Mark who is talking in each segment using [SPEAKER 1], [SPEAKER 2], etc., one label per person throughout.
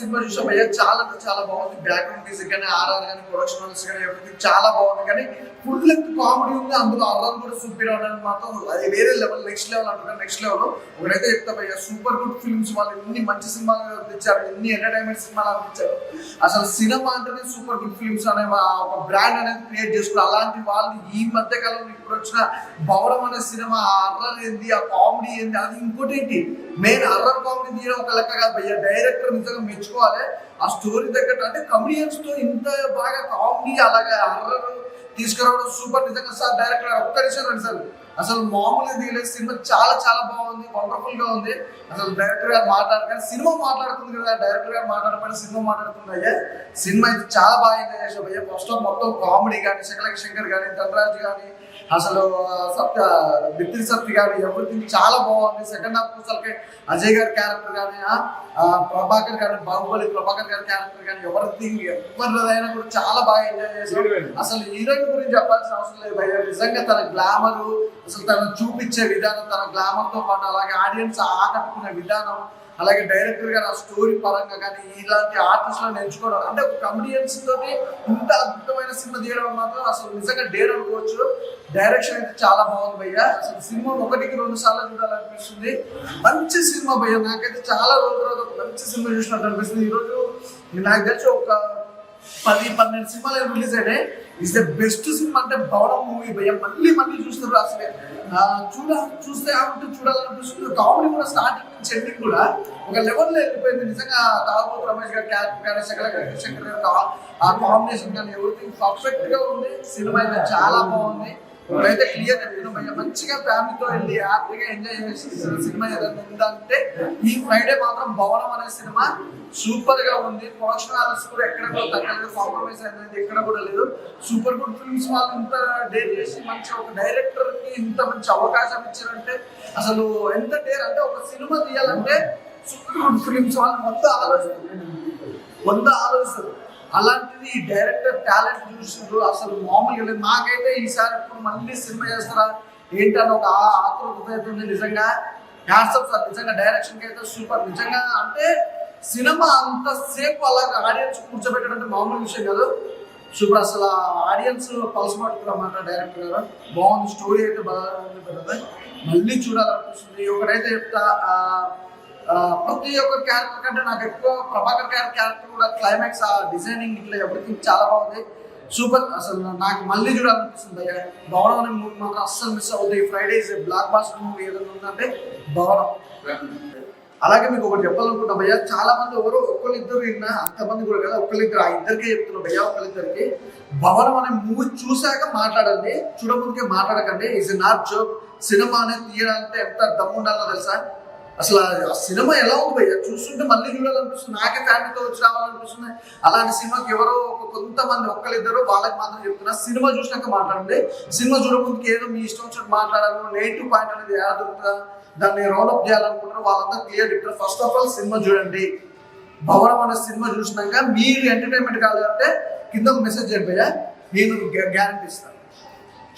[SPEAKER 1] Cinema చూసాం భయ్య, చాలా అంటే చాలా బాగుంది. బ్యాక్గ్రౌండ్ మ్యూజిక్ కానీ, ఆర్ఆర్ కానీ, ప్రొడక్షన్ వాల్స్ కానీ ఎవ్రీథింగ్ చాలా బాగుంది. కానీ ఫుల్ లెంత్ కామెడీ ఉంది, అందులో ఆర్ఆర్ కూడా సూపర్ ఉండడం మాత్రం అది వేరే లెవెల్, నెక్స్ట్ లెవెల్ అంటున్నారు. నెక్స్ట్ లెవెల్ ఒకటైతే చెప్తా భయ్య, సూపర్ గుడ్ ఫిల్మ్స్ వాళ్ళు ఎన్ని మంచి సినిమాలు అందించారు, ఎన్ని ఎంటర్టైన్మెంట్ సినిమాలు అందించారు. అసలు సినిమా అంటేనే సూపర్ గుడ్ ఫిల్మ్స్ అనే ఒక బ్రాండ్ అనేది క్రియేట్ చేసుకున్నారు. అలాంటి వాళ్ళు ఈ మధ్య కాలంలో ఇప్పుడు వచ్చిన భవనం అనే సినిమా, ఆ అర్రర్ ఏంది, ఆ కామెడీ ఏంది, అది ఇంకోటి ఏంటి మెయిన్ అర్రర్ కామెడీ తీయడం ఒక లెక్క కాదు భయ్య. డైరెక్టర్ నిజంగా మెచ్చుకోవాలి. ఆ స్టోరీ తగ్గట్టు అంటే కమెడియన్స్ తో ఇంత బాగా కామెడీ అలాగే అర్రర్ తీసుకురావడం సూపర్. నిజంగా సార్ డైరెక్టర్ ఒక్క నిమిషం రండి సార్, అసలు మామూలుగా తీయలేదు. సినిమా చాలా చాలా బాగుంది, వండర్ఫుల్ గా ఉంది. అసలు డైరెక్టర్ గారు మాట్లాడక సినిమా మాట్లాడుతుంది కదా, డైరెక్టర్ గారు మాట్లాడకపోయినా సినిమా మాట్లాడుతుంది అయ్యా. సినిమా అయితే చాలా బాగా ఎంజాయ్ చేసాం అయ్యా. ఫస్ట్ ఆఫ్ మొత్తం కామెడీ కానీ, శకలక శంకర్ కానీ, ధనరాజ్ కానీ, అసలు బిత్తిరి సత్తి కానీ ఎవ్రీథింగ్ చాలా బాగుంది. సెకండ్ హాఫ్ అసలు అజయ్ గారి క్యారెక్టర్ కానీ, ప్రభాకర్ గారి బాహుబలి ప్రభాకర్ గారి క్యారెక్టర్ కానీ ఎవ్రీథింగ్ ఎవరిదైనా కూడా చాలా బాగా ఎంజాయ్ చేశారు. అసలు హీరోయిన్ గురించి చెప్పాల్సిన అవసరం లేదు భయ్య. నిజంగా తన గ్లామర్, అసలు తను చూపించే విధానం, తన గ్లామర్ తో పాటు అలాగే ఆడియన్స్ ఆకట్టుకునే విధానం, అలాగే డైరెక్టర్ గారు ఆ స్టోరీ పరంగా కానీ ఇలాంటి ఆర్టిస్టులను ఎంచుకోవడం అంటే ఒక కమెడియన్స్ తోటి ఇంత అద్భుతమైన సినిమా తీయడం మాత్రం అసలు నిజంగా డేర్ అనుకోవచ్చు. డైరెక్షన్ అయితే చాలా బాగుంది భయ్య. అసలు సినిమా 1-2 సార్లు చూడాలనిపిస్తుంది. మంచి సినిమా భయ్య. నాకైతే చాలా రోజుల మంచి సినిమా చూసినట్టు అనిపిస్తుంది. ఈరోజు నాకు తెలిసి ఒక 10-12 సినిమాలు రిలీజ్ అయినాయి. ఇస్ ద బెస్ట్ సినిమా అంటే భవనం మూవీ భయ్య. మళ్ళీ చూస్తున్నారు. అసలే చూస్తే చూడాలనిపిస్తుంది. కామెడీ కూడా స్టార్టింగ్ నుంచి ఎండింగ్ కూడా ఒక లెవెల్లో వెళ్ళిపోయింది. నిజంగా తాగుబోతు రమేష్ గారి క్యారెక్టర్ కానీ, శంకర్ గారి ఆ కాంబినేషన్ కానీ ఎవ్రీథింగ్ పర్ఫెక్ట్ గా ఉంది. సినిమా అయితే చాలా బాగుంది. ఇప్పుడైతే క్లియర్ చెప్తున్నాం భయ్య, మంచిగా ఫ్యామిలీతో వెళ్ళి హ్యాపీగా ఎంజాయ్ చేసిన సినిమా ఏదైనా ఉందంటే ఈ ఫ్రైడే మాత్రం భవనం అనే సినిమా సూపర్ గా ఉంది. ప్రొడక్షన్ వాల్యూస్ కూడా ఎక్కడ కూడా తగ్గలేదు, కాంప్రమైజ్ అనేది ఎక్కడ కూడా లేదు. సూపర్ గుడ్ ఫిల్మ్స్ వాళ్ళు ఇంత డేర్ చేసి మంచి ఒక డైరెక్టర్ కి ఇంత మంచి అవకాశం ఇచ్చారంటే అసలు ఎంత డేర్ అంటే ఒక సినిమా తీయాలంటే సూపర్ గుడ్ ఫిల్మ్స్ వాళ్ళు మొత్తం ఆలోచిస్తారు. అలాంటిది డైరెక్టర్ టాలెంట్ చూసిండ్రు, అసలు మామూలుగా లేదు. నాకైతే ఈసారి ఇప్పుడు మళ్ళీ సినిమా చేస్తారా ఏంటని ఒక ఆతృత అయితే ఉంది. నిజంగా హ్యాట్సప్ సార్, నిజంగా డైరెక్షన్ కి అయితే సూపర్. నిజంగా అంటే సినిమా అంతసేపు అలాగే ఆడియన్స్ కూర్చోబెట్టడం మామూలు విషయం కాదు. సూపర్. అసలు ఆడియన్స్ పల్స్ పట్టుకున్నమాట డైరెక్టర్ గారు. బాగుంది, స్టోరీ అయితే బాగా మళ్ళీ చూడాలనిపిస్తుంది. ఒకటైతే చెప్తా, ప్రతి ఒక్క క్యారెక్టర్ కంటే నాకు ఎక్కువ ప్రభాకర్ గారి క్యారెక్టర్ కూడా క్లైమాక్స్, ఆ డిజైనింగ్ ఇట్లా ఎవ్రీథింగ్ చాలా బాగుంది. సూపర్. అసలు నాకు మళ్ళీ చూడాలనిపిస్తుంది. భవనం అనే మూవీ మాత్రం అస్సలు మిస్ అవుతుంది. ఫ్రైడేస్ బ్లాక్ బాస్టర్ మూవీ ఏదైనా ఉందంటే భవనం. అలాగే మీకు ఒకటి చెప్పాలనుకుంటా భయ్య, చాలా మంది ఎవరో ఒకళ్ళిద్దరు విన్నా, అంతమంది కూడా కదా, ఒకళ్ళిద్దరు ఆ ఇద్దరికే చెప్తున్నా భయ్య, ఒకళ్ళిద్దరికి భవనం అనే మూవీ చూశాక మాట్లాడండి, చూడముందుకే మాట్లాడకండి. Is not joke. సినిమా అనేది తీయడానికి ఎంత దమ్ము ఉండాలో తెలుసా. అసలు ఆ సినిమా ఎలా ఉంది భయ్య, చూస్తుంటే మళ్ళీ చూడాలనిపిస్తుంది. నాకే ఫ్యామిలీతో వచ్చి రావాలనిపిస్తుంది. అలాంటి సినిమాకి ఎవరో కొంతమంది ఒక్కరిద్దరు వాళ్ళకి మాత్రం చెప్తున్నా, సినిమా చూసినాక మాట్లాడండి. సినిమా చూడముందుకు ఏదో మీ ఇష్టం వచ్చినట్టు మాట్లాడాలి, నెగిటివ్ పాయింట్ అనేది ఎలా దొరుకుతుందా, దాన్ని డెవలప్ చేయాలనుకుంటారు వాళ్ళంతా క్లియర్ చెప్తారు. ఫస్ట్ ఆఫ్ ఆల్ సినిమా చూడండి. భవనం అనే సినిమా చూసినాక మీరు ఎంటర్టైన్మెంట్ కావాలంటే కింద ఒక మెసేజ్ చేయండి భయ్య, నేను గ్యారంటీ ఇస్తాను.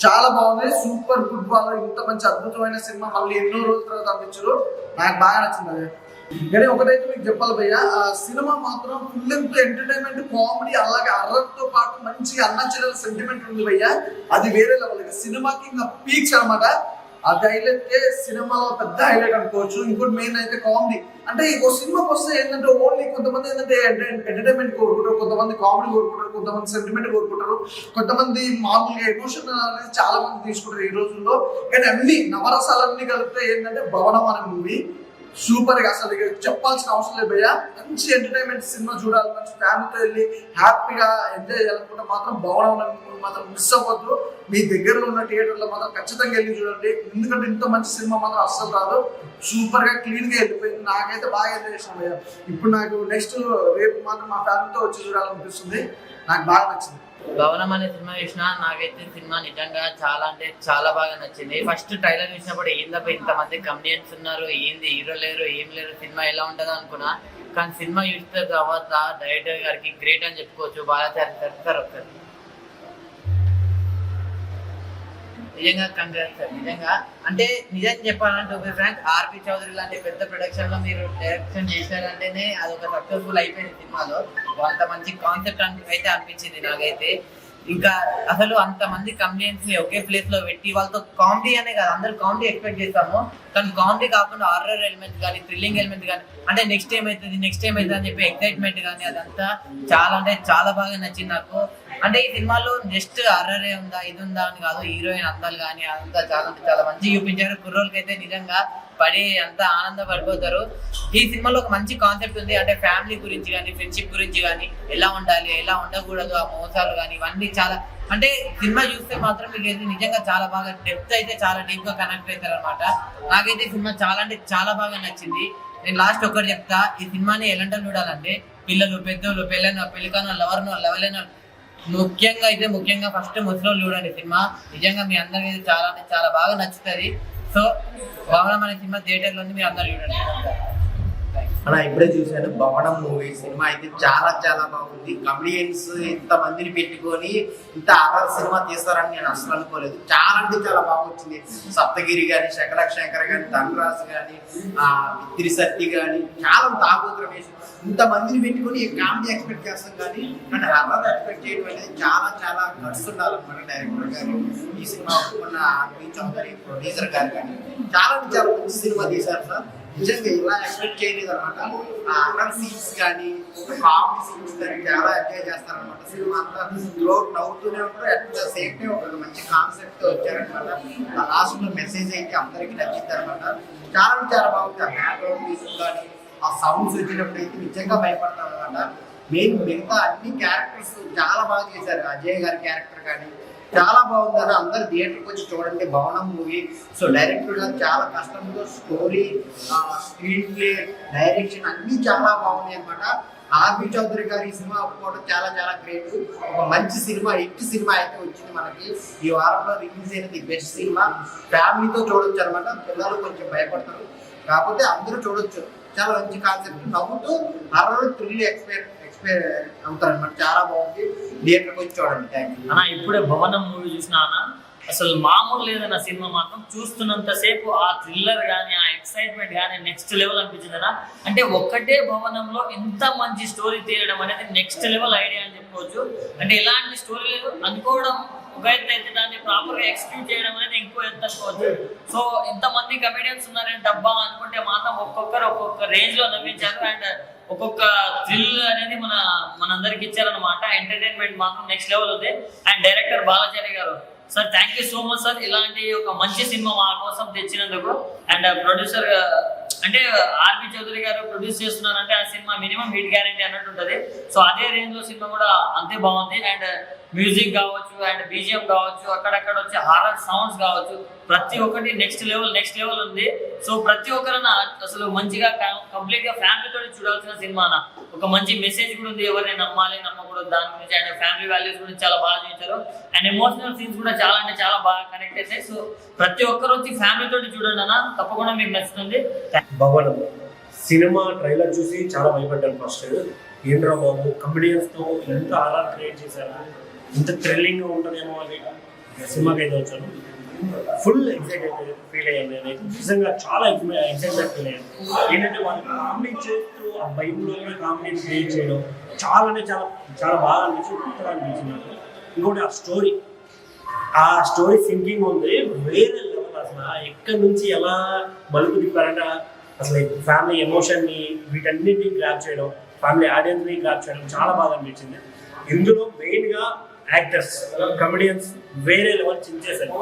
[SPEAKER 1] చాలా బాగుంది, సూపర్ గుడ్. వాళ్ళు ఇంత మంచి అద్భుతమైన సినిమా మళ్ళీ ఎన్నో రోజుల తర్వాత అందించారు. నాకు బాగా నచ్చింది అది. కానీ ఒకటైతే మీకు చెప్పాలి భయ్య, ఆ సినిమా మాత్రం ఫుల్ ఎంటర్టైన్మెంట్, కామెడీ, అలాగే అర్రర్తో పాటు మంచి అన్నచరల సెంటిమెంట్ ఉంది భయ్య. అది వేరే లెవెల్. సినిమాకి ఇంకా పీక్స్ అనమాట. అది హైలైట్ సినిమాలో పెద్ద హైలైట్ అనుకోవచ్చు. ఇంకోటి మెయిన్ అయితే కామెడీ. అంటే ఇంకో సినిమాకి వస్తే ఏంటంటే ఓన్లీ కొంతమంది ఏంటంటే ఎంటర్టైన్మెంట్ కోరుకుంటారు, కొంతమంది కామెడీ కోరుకుంటారు, కొంతమంది సెంటిమెంట్ కోరుకుంటారు, కొంతమంది మామూలుగా ఎమోషన్ అనేది చాలా మంది తీసుకుంటారు ఈ రోజుల్లో. కానీ అన్ని నవరసాలన్నీ కలిపితే ఏంటంటే భవనం అనే మూవీ సూపర్ గా. అసలు చెప్పాల్సిన అవసరం లేదు భయ్య. మంచి ఎంటర్టైన్మెంట్ సినిమా చూడాలి, మంచి ఫ్యామిలీతో వెళ్ళి హ్యాపీగా ఎంజాయ్ చేయాలనుకుంటే మాత్రం భవనం మాత్రం మిస్ అవ్వద్దు. మీ దగ్గరలో ఉన్న థియేటర్లో మాత్రం ఖచ్చితంగా వెళ్ళి చూడండి. ఎందుకంటే ఇంత మంచి సినిమా మాత్రం అస్సలు రాదు. సూపర్ గా క్లీన్ గా వెళ్ళిపోయింది. నాకైతే బాగా ఎంజాయ్ చేసాను భయ్య. ఇప్పుడు నాకు నెక్స్ట్ రేపు మాత్రం మా ఫ్యామిలీతో వచ్చి చూడాలనిపిస్తుంది. నాకు బాగా నచ్చింది.
[SPEAKER 2] భవనం అనే సినిమా చూసిన నాకైతే సినిమా నిజంగా చాలా అంటే చాలా బాగా నచ్చింది. ఫస్ట్ ట్రైలర్ చూసినప్పుడు ఏందబ్బా ఇంతమంది కమెడియన్స్ ఉన్నారు, ఏంది హీరో లేరు, ఏం లేరు, సినిమా ఎలా ఉంటుందో అనుకున్నా. కానీ సినిమా చూసిన తర్వాత డైరెక్టర్ గారికి గ్రేట్ అని చెప్పుకోవచ్చు. బాలాచారి సార్ ఒకసారి నిజంగా కంగ్రాట్స్ సార్. నిజంగా అంటే నిజం చెప్పాలంటే ఒక ఫ్రాంక్ ఆర్పి చౌదరి లాంటి పెద్ద ప్రొడక్షన్ లో మీరు డైరెక్షన్ చేశారంటేనే అది ఒక సక్సెస్ఫుల్ అయిపోయింది సినిమాలో. అంత మంచి కాన్సెప్ట్ అయితే అనిపించింది నాకైతే. ఇంకా అసలు అంతమంది కమెడియన్స్ ని ఒకే ప్లేస్ లో పెట్టి వాళ్ళతో కామెడీ అనే కాదు, అందరు కామెడీ ఎక్స్పెక్ట్ చేస్తాము, కానీ కామెడీ కాకుండా హారర్ ఎలిమెంట్ కానీ థ్రిల్లింగ్ ఎలిమెంట్ కానీ అంటే నెక్స్ట్ ఏమవుతుంది అని చెప్పి ఎక్సైట్మెంట్ కానీ అదంతా చాలా అంటే చాలా బాగా నచ్చింది నాకు. అంటే ఈ సినిమాలో జస్ట్ హారరే ఉందా ఇది ఉందా అని కాదు, హీరోయిన్ అందాలు కానీ అదంతా చాలా అంటే చాలా మంచిగా చూపించారు. కుర్రోళ్ళకి అయితే నిజంగా పడి అంతా ఆనందపడిపోతారు. ఈ సినిమాలో ఒక మంచి కాన్సెప్ట్ ఉంది, అంటే ఫ్యామిలీ గురించి కానీ ఫ్రెండ్షిప్ గురించి కానీ ఎలా ఉండాలి ఎలా ఉండకూడదు, ఆ మోసాలు కానీ ఇవన్నీ చాలా అంటే సినిమా చూస్తే మాత్రం మీకు నిజంగా చాలా బాగా డెప్త్ అయితే చాలా డీప్ గా కనెక్ట్ అవుతారు అనమాట. నాకైతే ఈ సినిమా చాలా అంటే చాలా బాగా నచ్చింది. నేను లాస్ట్ ఒక్కటి చెప్తా, ఈ సినిమాని ఎలాంటి చూడాలంటే పిల్లలు పెద్దోళ్ళు పెళ్ళికానో లవర్లేనో ముఖ్యంగా ఫస్ట్ ముసలోళ్ళు చూడండి సినిమా. నిజంగా మీ అందరికీ చాలా అంటే చాలా బాగా నచ్చుతుంది. సో భవనం అనే సినిమా థియేటర్లో ఉంది, మీరు అందరూ చూడండి.
[SPEAKER 3] అలా ఇప్పుడే చూశాను భవనం మూవీ. సినిమా అయితే చాలా చాలా బాగుంది. కమెడియన్స్ ఇంత మందిని పెట్టుకొని ఇంత హారర్ సినిమా తీస్తారని నేను అసలు అనుకోలేదు. చాలా అంటే చాలా బాగా వచ్చింది. సప్తగిరి కానీ, శంకర్ కానీ, ధనరాజు కానీ, త్రిశక్తి కానీ, చాలా తాగోతు రమేష్ ఇంతమందిని పెట్టుకొని కామెడీ ఎక్స్పెక్ట్ చేస్తాం కానీ అండ్ హారర్ ఎక్స్పెక్ట్ చేయడం అనేది చాలా చాలా గట్స్ ఉండాలన్నమాట. డైరెక్టర్ గారు ఈ సినిమా ఉన్న ఆర్పి చౌదరి ప్రొడ్యూసర్ గారు కానీ చాలా చాలా మంచి సినిమా తీశారు సార్. నిజంగా ఇలా ఎక్స్పెక్ట్ చేయలేదు అనమాట. ఆ హారర్ సీన్స్ కానీ కామెడీ సీన్స్ కానీ చాలా ఎంజాయ్ చేస్తారనమాట. సినిమా అంతా త్రూఅవుట్ నవ్వుతూనే ఉంటారు. అట్ ద సేమ్ టైం ఒక మంచి కాన్సెప్ట్ వచ్చారనమాట. ఆ లాస్ట్ లో మెసేజ్ అయితే అందరికీ నచ్చింది అనమాట. చాలా చాలా బాగుంది. ఆ బ్యాక్గ్రౌండ్ మ్యూజిక్ కానీ ఆ సౌండ్స్ వచ్చినప్పుడు అయితే నిజంగా భయపడతారు అనమాట. మిగతా అన్ని క్యారెక్టర్స్ చాలా బాగా చేశారు. అజయ్ గారి క్యారెక్టర్ కానీ చాలా బాగుందని అందరు థియేటర్కి వచ్చి చూడండి భవనం మూవీ. సో డైరెక్టర్ గారు చాలా కష్టంతో స్టోరీ, స్క్రీన్ ప్లే, డైరెక్షన్ అన్నీ చాలా బాగున్నాయి అనమాట. ఆర్పి చౌదరి గారు ఈ సినిమా ఒప్పుకోవడం చాలా చాలా గ్రేట్. ఒక మంచి సినిమా, హిట్ సినిమా అయితే వచ్చింది మనకి. ఈ వారంలో రిలీజ్ అయినది బెస్ట్ సినిమా. ఫ్యామిలీతో చూడొచ్చు అనమాట. పిల్లలు కొంచెం భయపడతారు, కాకపోతే అందరూ చూడొచ్చు. చాలా మంచి కాన్సెప్ట్, నవ్వుతూ హారర్ థ్రిల్ ఎక్స్పైర్ అవుతారు అనమాట. చాలా బాగుంది. థియేటర్కి వచ్చి చూడండి. థ్యాంక్ యూ
[SPEAKER 4] అన్న. ఇప్పుడే భవనం మూవీ చూసిన అన్న, అసలు మామూలు లేదన్న సినిమా మాత్రం. చూస్తున్నంతసేపు ఆ థ్రిల్లర్ కానీ ఆ ఎక్సైట్మెంట్ కానీ నెక్స్ట్ లెవెల్ అనిపించింది అన్న. అంటే ఒక్కటే భవనంలో ఇంత మంచి స్టోరీ తీయడం అనేది నెక్స్ట్ లెవెల్ ఐడియా అని చెప్పుకోవచ్చు. అంటే ఎలాంటి స్టోరీ లేదు అనుకోవడం ఒక ఎత్తు అయితే దాన్ని ప్రాపర్గా ఎక్స్క్యూట్ చేయడం అనేది ఇంకో ఎత్తు అనుకోవచ్చు. సో ఇంతమంది కమెడియన్స్ ఉన్నారని డబ్బా అనుకుంటే మాత్రం ఒక్కొక్కరు ఒక్కొక్క రేంజ్లో నవ్వించారు. అండ్ ఒక్కొక్క థ్రిల్ అనేది మనందరికి ఇచ్చారనమాట. ఎంటర్టైన్మెంట్ మాత్రం నెక్స్ట్ లెవెల్ ఉంది. అండ్ డైరెక్టర్ బాలాచారి గారు sir, thank you so much sir, ఇలాంటి ఒక మంచి సినిమా మా కోసం తెచ్చినందుకు. అండ్ ప్రొడ్యూసర్ అంటే ఆర్పి చౌదరి గారు ప్రొడ్యూస్ చేస్తున్నారంటే ఆ సినిమా మినిమం హిట్ గ్యారంటీ అన్నట్టు ఉంటుంది. సో అదే రేంజ్ లో సినిమా కూడా అంతే బాగుంది. అండ్ మ్యూజిక్ కావచ్చు, అండ్ బీజిఎం కావచ్చు, అక్కడక్కడ వచ్చే హారర్ సౌండ్స్ కావచ్చు, ప్రతి ఒక్కటి నెక్స్ట్ లెవెల్ ఉంది. సో ప్రతి ఒక్కరైనా అసలు మంచిగా కంప్లీట్ గా ఫ్యామిలీతో చూడాల్సిన సినిమా. ఒక మంచి మెసేజ్ కూడా ఉంది, ఎవరిని నమ్మాలి నమ్మకూడదు దాని గురించి. అండ్ ఫ్యామిలీ వాల్యూస్ గురించి చాలా బాగా చూపించారు. అండ్ ఎమోషనల్ సీన్స్ కూడా చాలా అంటే చాలా బాగా కనెక్ట్ అవుతాయి. సో ప్రతి ఒక్కరు వచ్చి ఫ్యామిలీతో చూడండి అన్న, తప్పకుండా మీకు నచ్చుతుంది.
[SPEAKER 5] భవనం సినిమా ట్రైలర్ చూసి చాలా భయపడ్డాను ఫస్ట్. ఏంట్రా బాబు, కమెడియన్స్ తో ఎంత అలా క్రియేట్ చేశారు, ఇంత థ్రిల్లింగ్ ఉంటుందేమో అని సినిమాకి అయితే వచ్చాను. ఫుల్ ఎక్సైటెడ్ ఫీల్ అయ్యాను నేనైతే. నిజంగా చాలా ఎక్సైటెడ్ ఫీల్ అయ్యాను. ఏంటంటే వాళ్ళు కామెడీ చేస్తూ ఆ భయంలోనే కామెడీని క్రియేట్ చేయడం చాలా అంటే చాలా చాలా బాగా అనిపించింది, కొత్తగా అనిపించింది నాకు. ఇంకోటి ఆ స్టోరీ థింకింగ్ ఉంది వేరే లెవెల్. అసలు ఎక్కడి నుంచి ఎలా మలుపు తిప్పారంటే అసలు ఫ్యామిలీ ఎమోషన్ని వీటన్నిటిని గ్రాప్ చేయడం, ఫ్యామిలీ ఆడియన్స్ని గ్రాప్ చేయడం చాలా బాగా అనిపించింది. ఇందులో మెయిన్గా యాక్టర్స్, కమెడియన్స్ వేరే లెవెల్ చించేశారు.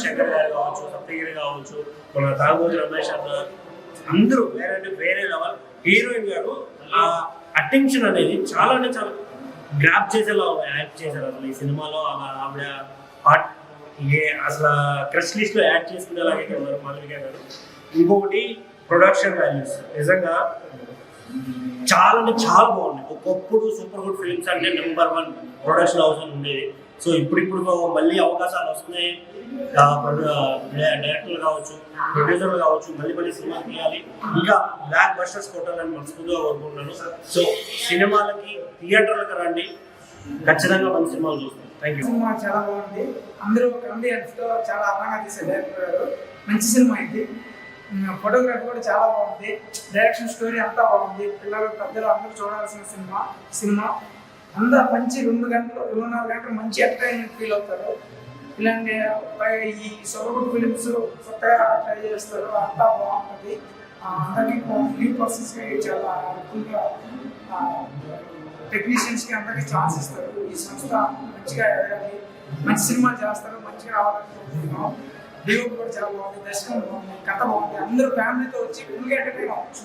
[SPEAKER 5] శంకర్ గారు కావచ్చు, సప్తగిరి కావచ్చు, మన తాగోజు రమేష్ అన్న, అందరూ వేరే లెవెల్. హీరోయిన్ గారు ఆ అటెన్షన్ అనేది చాలా అంటే చాలా గ్రాప్ చేసేలా యాక్ట్ చేశారు. అసలు ఈ సినిమాలో ఆవిడ అసలు క్రష్ లిస్ట్ లో యాడ్ చేసుకునేలాగైతే ఉన్నారు మాధవిక గారు. ఇంకొకటి ప్రొడక్షన్ వాల్యూస్ నిజంగా చాలా అంటే చాలా బాగున్నాయి. ఒకప్పుడు సూపర్ గుడ్ ఫిలిమ్స్ అంటే నెంబర్ 1 ప్రొడక్షన్ హౌస్ అని ఉండేది. సో ఇప్పుడు మళ్ళీ అవకాశాలు వస్తున్నాయి. డైరెక్టర్లు కావచ్చు, ప్రొడ్యూసర్లు కావచ్చు, మళ్ళీ సినిమా తీయాలి, ఇంకా బ్లాక్ బస్టర్స్ కొట్టాలని మనస్ఫూర్తిగా కోరుకుంటున్నాను. సో సినిమాలకి థియేటర్లకు రండి, ఖచ్చితంగా మంచి సినిమాలు చూస్తాం. Thank you.
[SPEAKER 6] సినిమా చాలా బాగుంది. అందరూ కామెడియన్స్ తో చాలా అందంగా తీసే డైరెక్టర్ గారు. మంచి సినిమా ఇది. ఫోటోగ్రఫీ కూడా చాలా బాగుంది. డైరెక్షన్ స్టోరీ అంతా బాగుంది. పిల్లలు పెద్దలు అందరూ చూడాల్సిన సినిమా అందరూ మంచి 2.5 గంటలు మంచి ఎంటర్టైన్మెంట్ ఫీల్ అవుతారు. ఇలాంటి ఈ సొరగుడ్ ఫిలిమ్స్ కొత్తగా ట్రై చేస్తారు, అంతా బాగుంటుంది. అందరికీ న్యూ పర్సన్స్కి చాలా హెల్ప్ఫుల్గా, టెక్నీషియన్స్కి అందరికీ ఛాన్స్ ఇస్తారు. ఈ సంస్థ మంచిగా ఎదగాలి, మంచి సినిమాలు చేస్తారు, మంచిగా రావాలనుకుంటున్నాం. డిఓపి కూడా చాలా బాగుంది, దర్శనం బాగుంది, కథ బాగుంది. అందరూ ఫ్యామిలీతో వచ్చి ఫుల్గా ఎంటర్టైన్ అవ్వచ్చు.